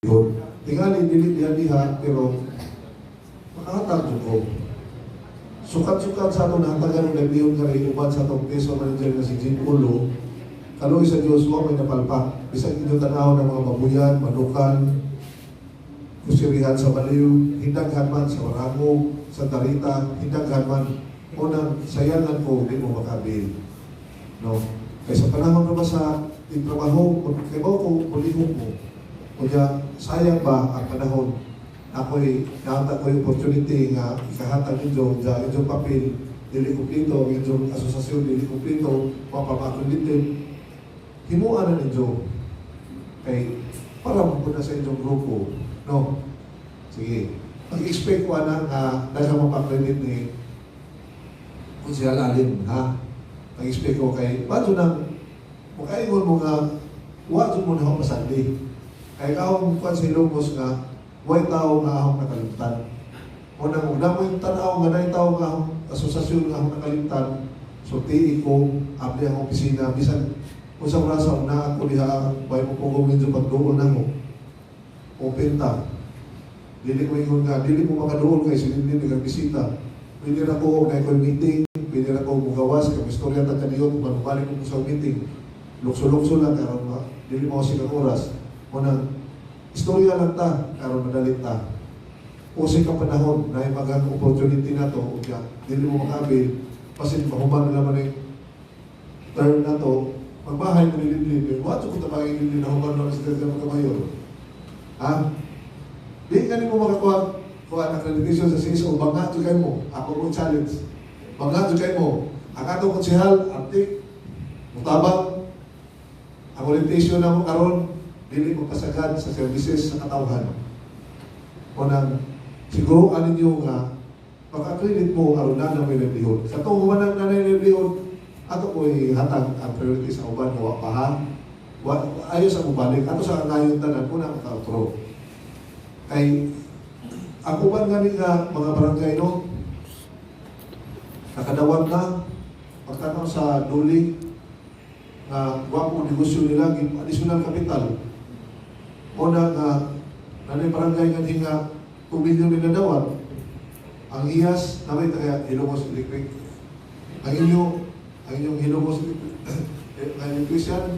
Yun. Tingali, dili diha pero makahatag dyan ko. Sukat-sukat sa ito na hatagan ng gabiyon ka rin uban sa itong peso manager na si Jean Ulo, kaloy sa Diyos mo may napalpak. Bisag inyo tanaw ng mga babuyan, manukan, kusirihan sa baliw, hindaghan man sa Marango, sa Tarita, hindaghan man. Unang sayangan ko, hindi mo makabil. No? Kaya sa panahon na ba sa trabaho, kaya ba kung ulihong mo, kaya sayang ba ang panahon ako'y nakita ko yung opportunity nga ikahatag ninyo dyan inyong papel dili kumplito, inyong asosasyon dili kumplito, mapapakulitin himuan na ninyo kay para muna sa inyong grupo, no? Sige, mag-expect ko na nga dagang mapakredit ni kung siya lalim, ha? Mag-expect ko kay bago nang makaingon mo nga wag mo na ako pasandi kaya kahong kuwan sa Ilocos nga huwag tao nga akong nakalimtan. O nang una mo yung tanaw nga na yung tao nga akong asosasyon nga akong nakalimtan, so tiig ko, abli ang opisina, bisan kung sa orasan na ako diha, bay mo pong gawin sa pagdoon na mo. Open ta. Dili ko ingon nga, dili mo makadoon kay silindin ng bisita. Pwede na ko na ko meeting, pwede na ko mugawas, kami istorya ta kaniyon, kung balik ko sa meeting. Lukso-lukso lang, karon ba? Dili mo kasi ng oras. O nang istorya lang ta, karon madalit ta. Usay ka panahon na yung magang opportunity na to, kaya dili mo makabil, pasin mahuman na naman yung term na to, magbahay mo nililin, wato ko tapagin nililin na human na resident na magkamayor. Ha? Di ka mo makakuha ang accreditation sa CISO, banga kayo mo, ako mo challenge. Banga kayo mo, ang atong konsehal, antik, mutabang, ang orientation na mo karon dili mo pasagad sa services sa katawhan. O nang siguro ninyo nga maka-credit mo aron na may livelihood. Sa itong humanang na livelihood, ato ko'y hatag ang priority sa uban mo pa ha. Ayos ang mubalik. Ato sa ngayon tanan ko na maka-outro. Kay ang uban nga nga mga barangay no, nakadawat na pagtanaw sa duling na guwapo negosyo nila, additional capital. O na nanay barangay nga nga 2 million nila dawat. Ang iyas, namay tayo Ilocos Electric. Ang inyong Ilocos Electrician,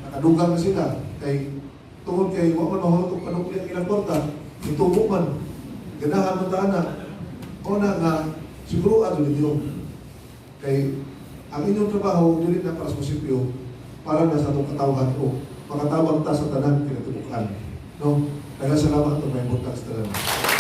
nakadugang na sila. Kay tungod kay wala man mahutok panukli ang ilang kwarta, itubo man. Ganahan man taana. O na nga, siguro ano ninyo. Kay ang inyong trabaho, dili na para sa munisipyo, para na sa itong katawhan ko. Makatawag ta sa tanan, pinatubukan. No? Kaya salamat ito may importance tanan.